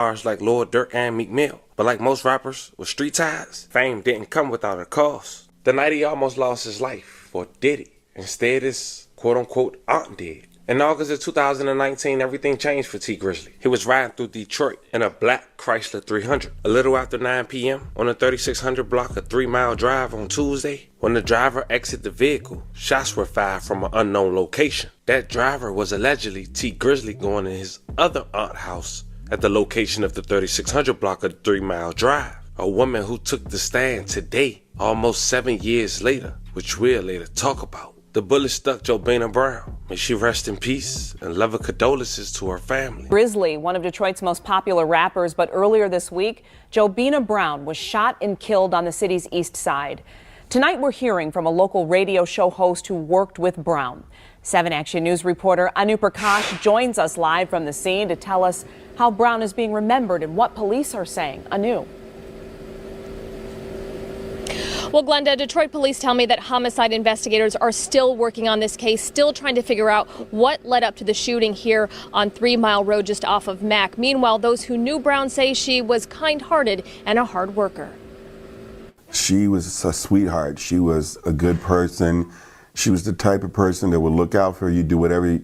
Stars like Lord Durk and Meek Mill. But like most rappers with street ties, fame didn't come without a cost. The night he almost lost his life, or did he? Instead, his quote-unquote aunt did. In August of 2019, everything changed for T Grizzly. He was riding through Detroit in a black Chrysler 300. A little after 9 p.m. on the 3600 block, a 3-mile drive on Tuesday, when the driver exited the vehicle, shots were fired from an unknown location. That driver was allegedly T Grizzly going to his other aunt house at the location of the 3600 block of the 3-mile drive. A woman who took the stand today, almost 7 years later, which we'll later talk about. The bullet stuck Jobina Brown. May she rest in peace and love and condolences to her family. Grizzly, one of Detroit's most popular rappers, but earlier this week, Jobina Brown was shot and killed on the city's east side. Tonight we're hearing from a local radio show host who worked with Brown. 7 Action News reporter Anu Prakash joins us live from the scene to tell us how Brown is being remembered and what police are saying. Anu. Well, Glenda, Detroit police tell me that homicide investigators are still working on this case, still trying to figure out what led up to the shooting here on 3 Mile Road just off of Mack. Meanwhile, those who knew Brown say she was kind-hearted and a hard worker. She was a sweetheart. She was a good person. She was the type of person that would look out for you, do whatever,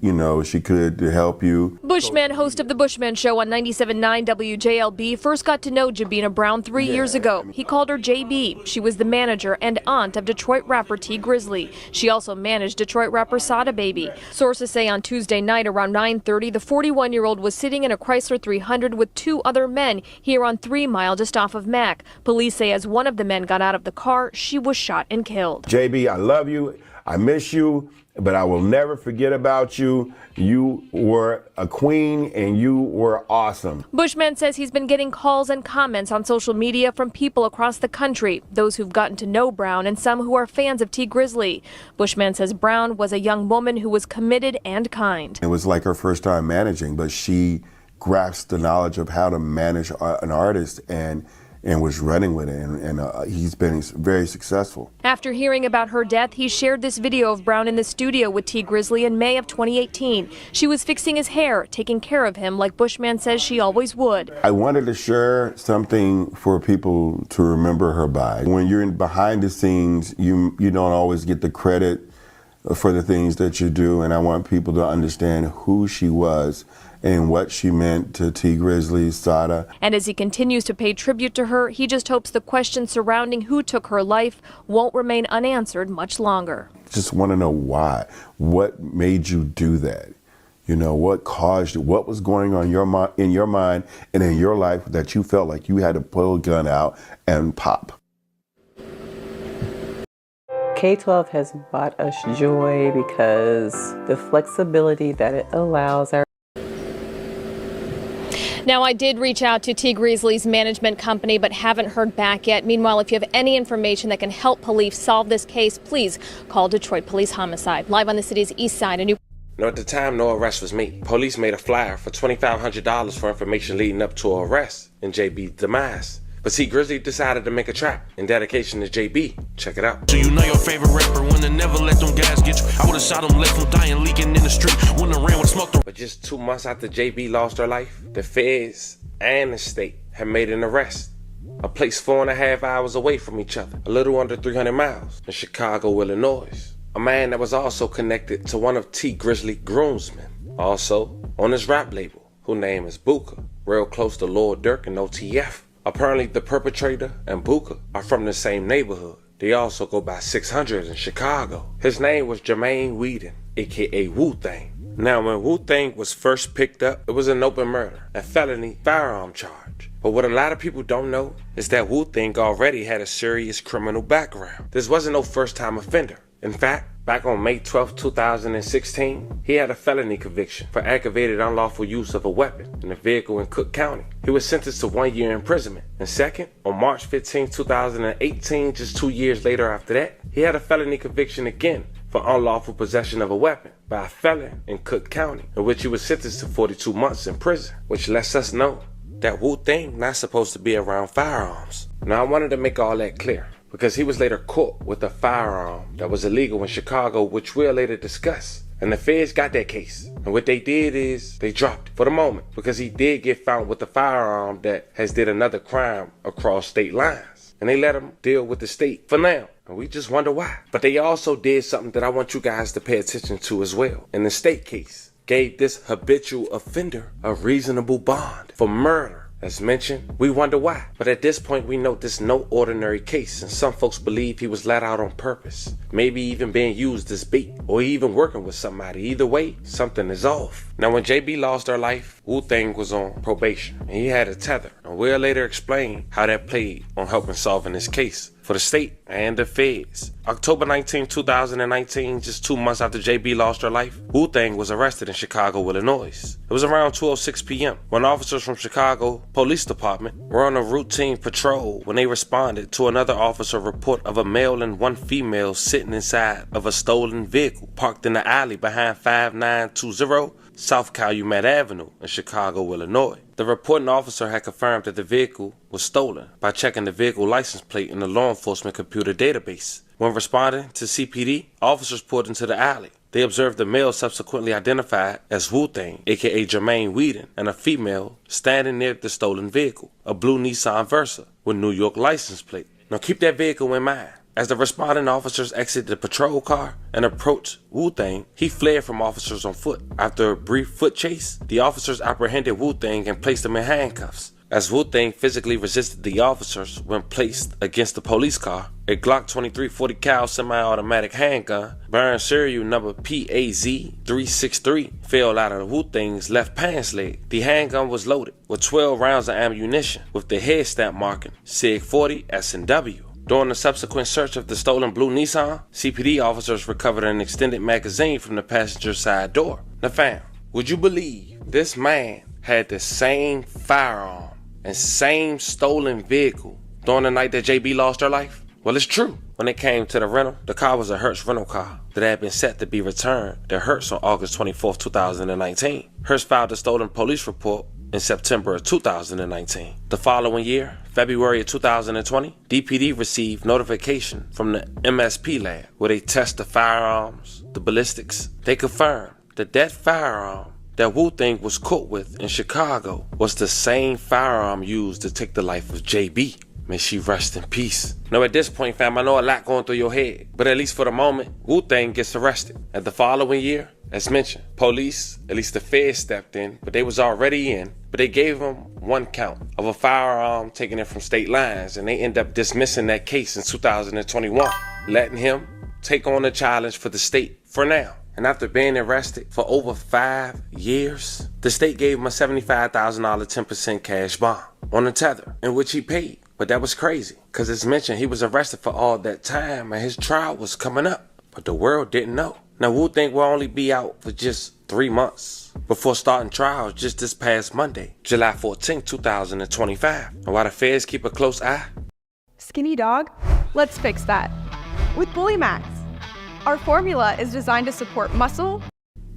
she could to help you. Bushman, host of the Bushman Show on 97.9 WJLB, first got to know Jobina Brown 3 years ago. He called her JB. She was the manager and aunt of Detroit rapper T Grizzly. She also managed Detroit rapper Sada Baby. Sources say on Tuesday night around 9:30, the 41-year-old was sitting in a Chrysler 300 with 2 other men here on 3 Mile just off of Mack. Police say as one of the men got out of the car, she was shot and killed. JB, I love you. I miss you, but I will never forget about you. You were a queen and you were awesome. Bushman says he's been getting calls and comments on social media from people across the country, those who've gotten to know Brown and some who are fans of T Grizzly. Bushman says Brown was a young woman who was committed and kind. It was like her first time managing, but she grasped the knowledge of how to manage an artist and was running with it, and he's been very successful. After hearing about her death, he shared this video of Brown in the studio with T Grizzly in May of 2018. She was fixing his hair, taking care of him like Bushman says she always would. I wanted to share something for people to remember her by. When you're behind the scenes, you don't always get the credit for the things that you do, and I want people to understand who she was and what she meant to T Grizzly, Sada. And as he continues to pay tribute to her, he just hopes the questions surrounding who took her life won't remain unanswered much longer. Just want to know why. What made you do that? What caused you? What was going on in your mind and in your life that you felt like you had to pull a gun out and pop? K-12 has brought us joy because the flexibility that it allows our Now, I did reach out to T Grizzly's management company, but haven't heard back yet. Meanwhile, if you have any information that can help police solve this case, please call Detroit Police Homicide. Live on the city's east side. At the time, no arrest was made. Police made a flyer for $2,500 for information leading up to an arrest in JB's demise. But T Grizzly decided to make a track in dedication to JB. Check it out. So you know your favorite rapper when they never let them guys get you. I would've shot them, left them dying, leaking in the street. Wouldn't have ran with smoke. But just 2 months after JB lost her life, the feds and the state had made an arrest. A place 4.5 hours away from each other, a little under 300 miles, in Chicago, Illinois. A man that was also connected to one of T Grizzly's groomsmen, also on his rap label, whose name is Booker, real close to Lord Durk and OTF. Apparently, the perpetrator and Booker are from the same neighborhood. They also go by 600 in Chicago. His name was Jermaine Whedon, aka Wu-Tang. Now, when Wu-Tang was first picked up, it was an open murder, a felony firearm charge. But what a lot of people don't know is that Wu-Tang already had a serious criminal background. This wasn't no first-time offender. In fact, back on May 12, 2016, he had a felony conviction for aggravated unlawful use of a weapon in a vehicle in Cook County. He was sentenced to 1 year imprisonment. And second, on March 15, 2018, just 2 years later after that, he had a felony conviction again for unlawful possession of a weapon by a felon in Cook County, in which he was sentenced to 42 months in prison, which lets us know that Wu-Tang not supposed to be around firearms. Now, I wanted to make all that clear, because he was later caught with a firearm that was illegal in Chicago, which we'll later discuss. And the feds got that case. And what they did is they dropped it for the moment because he did get found with a firearm that has did another crime across state lines. And they let him deal with the state for now. And we just wonder why. But they also did something that I want you guys to pay attention to as well. In the state case, gave this habitual offender a reasonable bond for murder. As mentioned, we wonder why. But at this point, we know this is no ordinary case, and some folks believe he was let out on purpose. Maybe even being used as bait, or even working with somebody. Either way, something is off. Now, when JB lost her life, Wu-Tang was on probation, and he had a tether. And we'll later explain how that played on helping solving this case for the state and the feds. October 19, 2019, just 2 months after JB lost her life, Wu-Tang was arrested in Chicago, Illinois. It was around 12:06 p.m. when officers from Chicago Police Department were on a routine patrol when they responded to another officer report of a male and one female sitting inside of a stolen vehicle parked in the alley behind 5920 South Calumet Avenue in Chicago, Illinois. The reporting officer had confirmed that the vehicle was stolen by checking the vehicle license plate in the law enforcement computer database. When responding to CPD, officers pulled into the alley. They observed the male subsequently identified as Wu-Tang, aka Jermaine Whedon, and a female standing near the stolen vehicle, a blue Nissan Versa with New York license plate. Now keep that vehicle in mind. As the responding officers exited the patrol car and approached Wu-Tang, he fled from officers on foot. After a brief foot chase, the officers apprehended Wu-Tang and placed him in handcuffs. As Wu-Tang physically resisted the officers when placed against the police car, a Glock 23 40 cal semi-automatic handgun bearing serial number PAZ363 fell out of Wu-Tang's left pants leg. The handgun was loaded with 12 rounds of ammunition with the head stamp marking SIG 40 S&W. During the subsequent search of the stolen blue Nissan, CPD officers recovered an extended magazine from the passenger side door. Now fam, would you believe this man had the same firearm and same stolen vehicle during the night that JB lost her life? Well, it's true. When it came to the rental, the car was a Hertz rental car that had been set to be returned to Hertz on August 24, 2019. Hertz filed a stolen police report in September of 2019. The following year, February of 2020, DPD received notification from the MSP lab where they test the firearms, the ballistics. They confirmed that that firearm that Wu-Tang was caught with in Chicago was the same firearm used to take the life of JB. May she rest in peace. Now at this point, fam, I know a lot going through your head, but at least for the moment, Wu-Tang gets arrested. At the following year, as mentioned, police, at least the feds stepped in, but they was already in, but they gave him one count of a firearm taken in from state lines, and they end up dismissing that case in 2021, letting him take on the challenge for the state for now. And after being arrested for over 5 years, the state gave him a $75,000 10% cash bond on the tether, in which he paid. But that was crazy, because as mentioned, he was arrested for all that time and his trial was coming up. But the world didn't know. Now Wu-Tang will only be out for just 3 months before starting trials just this past Monday, July 14, 2025. And while the feds keep a close eye. Skinny dog? Let's fix that. With Bully Max. Our formula is designed to support muscle.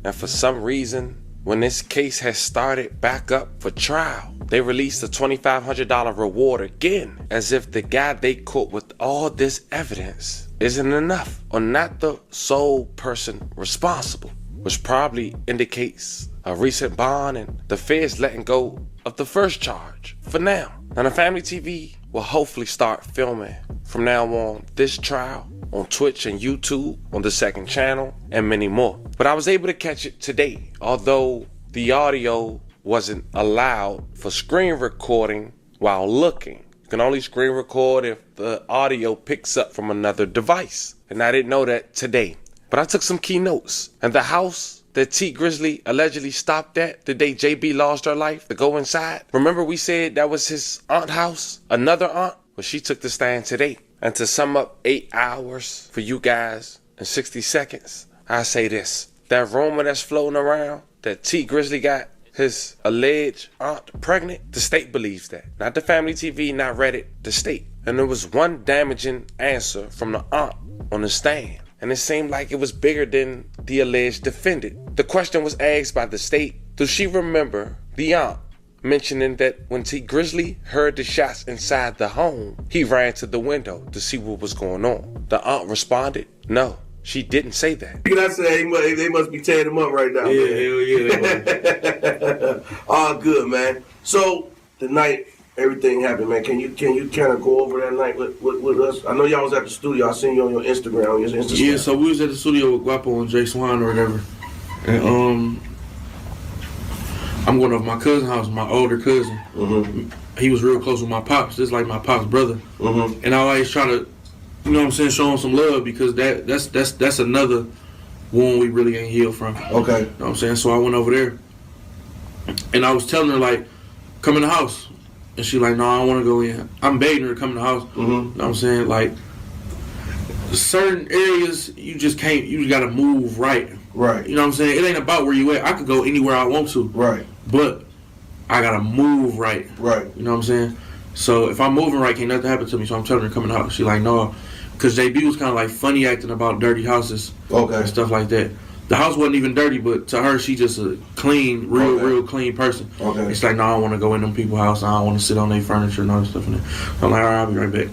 And for some reason, when this case has started back up for trial, they released a $2,500 reward again, as if the guy they caught with all this evidence isn't enough, or not the sole person responsible, which probably indicates a recent bond and the feds letting go of the first charge for now. Now the Family TV will hopefully start filming from now on this trial on Twitch and YouTube, on the second channel, and many more. But I was able to catch it today, although the audio wasn't allowed for screen recording while looking. You can only screen record if the audio picks up from another device. And I didn't know that today. But I took some key notes. And the house that T Grizzly allegedly stopped at the day JB lost her life to go inside. Remember we said that was his aunt's house? Another aunt? Well, she took the stand today. And to sum up 8 hours for you guys in 60 seconds, I say this. That rumor that's floating around that T Grizzly got his alleged aunt pregnant, the state believes that. Not the Family TV, not Reddit, the state. And there was one damaging answer from the aunt on the stand. And it seemed like it was bigger than the alleged defendant. The question was asked by the state, does she remember the aunt mentioning that when T Grizzly heard the shots inside the home, he ran to the window to see what was going on? The aunt responded, no. She didn't say that. Can I say they must be tearing him up right now? Yeah, man. hell yeah. All good, man. So the night everything happened, man. Can you kind of go over that night with us? I know y'all was at the studio. I seen you on your Instagram. On your Instagram. Yeah, so we was at the studio with Guapo and Jay Swan or whatever. And I'm going over my cousin's house, my older cousin. Mm-hmm. He was real close with my pops. This is like my pops' brother. Mm-hmm. And I always try to, you know what I'm saying, show him some love because that's another wound we really ain't healed from. Okay. You know what I'm saying? So I went over there and I was telling her, like, come in the house. And she like, no, I don't want to go in. I'm begging her to come in the house. Mm-hmm. You know what I'm saying? Like, certain areas, you just got to move right. Right. You know what I'm saying? It ain't about where you at. I could go anywhere I want to. Right. But I got to move right. Right. You know what I'm saying? So if I'm moving right, can't nothing happen to me. So I'm telling her to come in the house. She like, no. Because JB was kind of like funny acting about dirty houses. Okay. And stuff like that. The house wasn't even dirty, but to her, she just a clean, real clean person. Okay. It's like, no, I don't want to go in them people's house. I don't want to sit on their furniture and all that stuff in there. So I'm like, all right, I'll be right back.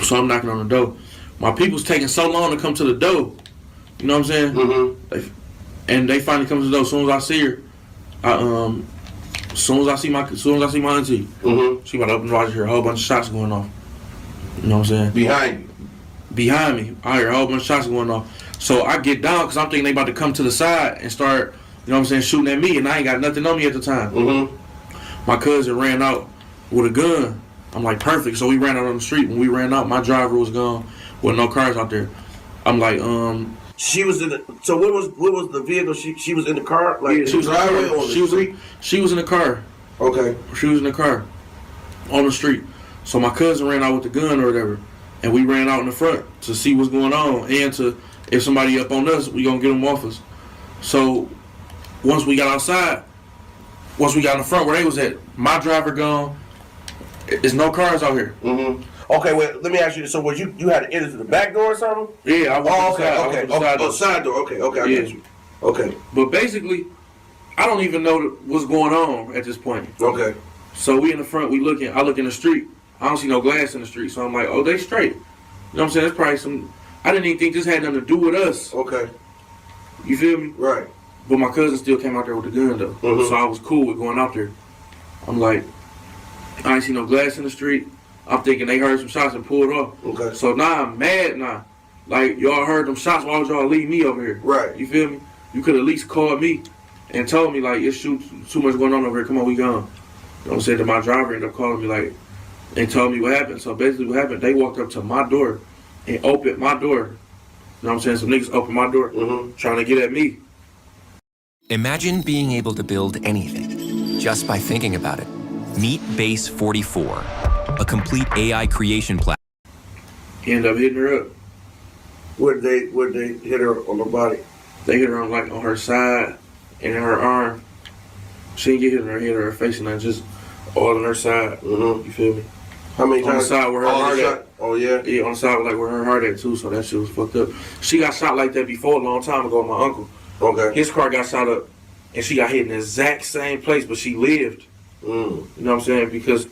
So I'm knocking on the door. My people's taking so long to come to the door. You know what I'm saying? Mm-hmm. And they finally come to the door. As soon as I see her, as soon as I see my auntie, Mm-hmm. she about to open the door. I just hear a whole bunch of shots going off. You know what I'm saying? Behind you. Behind me, I hear a whole bunch of shots going off. So I get down because I'm thinking they about to come to the side and start, you know what I'm saying, shooting at me, and I ain't got nothing on me at the time. Mm-hmm. My cousin ran out with a gun. I'm like, perfect. So we ran out on the street. When we ran out, my driver was gone with no cars out there. I'm like, She was in the. So what was the vehicle? She was in the car, like yeah, in the driveway or the street? She was in the car. Okay. She was in the car on the street. So my cousin ran out with the gun or whatever, and we ran out in the front to see what's going on and to, if somebody up on us, we gonna get them off us. So once we got outside, once we got in the front where they was at, my driver gone. There's no cars out here. Mm-hmm. Okay, wait. Let me ask you this. So, was you had to enter to the back door or something? Yeah, I went okay. Side door. Okay, I get you. Okay. But basically, I don't even know what's going on at this point. Okay. So we in the front, I look in the street. I don't see no glass in the street. So I'm like, oh, they straight. You know what I'm saying? That's probably some, I didn't even think this had nothing to do with us. Okay. You feel me? Right. But my cousin still came out there with the gun though. Mm-hmm. So I was cool with going out there. I'm like, I ain't see no glass in the street. I'm thinking they heard some shots and pulled off. Okay. So now I'm mad now. Like, y'all heard them shots, why would y'all leave me over here? Right. You feel me? You could at least call me and told me, like, it's too much going on over here. Come on, we gone. You know what I'm saying? That my driver ended up calling me, like, and told me what happened. So basically what happened, they walked up to my door and opened my door. You know what I'm saying? Some niggas opened my door trying to get at me. Imagine being able to build anything just by thinking about it. Meet Base 44, a complete AI creation platform. He ended up hitting her up. Where'd they hit her on the body? They hit her on her side and in her arm. She didn't get hit in her head or her face, and just all on her side. Mm-hmm. You feel me? How many on times? the side where her heart at. Oh yeah. Yeah, on the side where her heart at too. So that shit was fucked up. She got shot like that before a long time ago. My uncle. Okay. His car got shot up, and she got hit in the exact same place, but she lived. You know what I'm saying? Because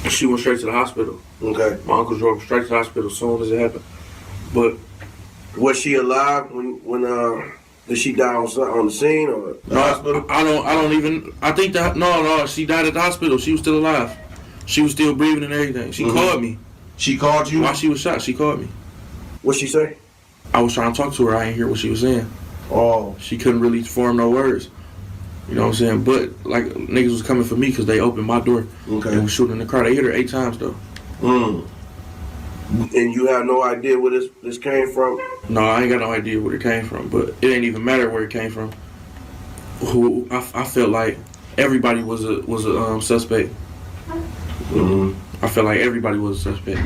she went straight to the hospital. Okay. My uncle drove straight to the hospital as soon as it happened. But was she alive when did she die on the scene or the hospital? I don't even. I think that no. She died at the hospital. She was still alive. She was still breathing and everything. She called me. She called you while she was shot. She called me. What'd she say? I was trying to talk to her. I didn't hear what she was saying. Oh. She couldn't really form no words. You know what I'm saying? But, like, niggas was coming for me because they opened my door. Okay. And was shooting in the car. They hit her 8 times, though. And you have no idea where this came from? No, I ain't got no idea where it came from. But it ain't even matter where it came from. I felt like everybody was a suspect. I felt like everybody was a suspect.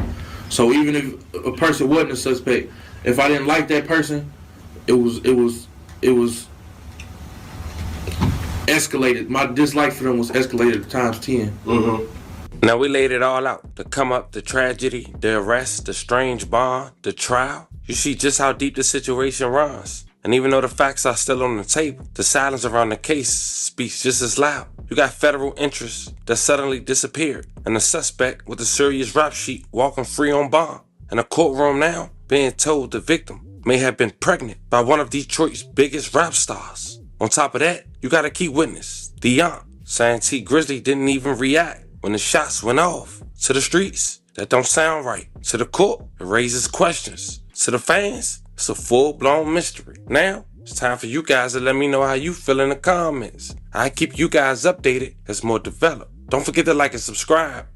So even if a person wasn't a suspect, if I didn't like that person, it was escalated. My dislike for them was escalated times 10. Now we laid it all out. The come up, the tragedy, the arrest, the strange bond, the trial. You see just how deep the situation runs. And even though the facts are still on the table, the silence around the case speaks just as loud. You got federal interests that suddenly disappeared, and a suspect with a serious rap sheet walking free on bond. In a courtroom now, being told the victim may have been pregnant by one of Detroit's biggest rap stars. On top of that, you got a key witness, the aunt, saying T Grizzly didn't even react when the shots went off. To the streets, that don't sound right. To the court, it raises questions. To the fans, it's a full-blown mystery. Now, it's time for you guys to let me know how you feel in the comments. I keep you guys updated as more develop. Don't forget to like and subscribe.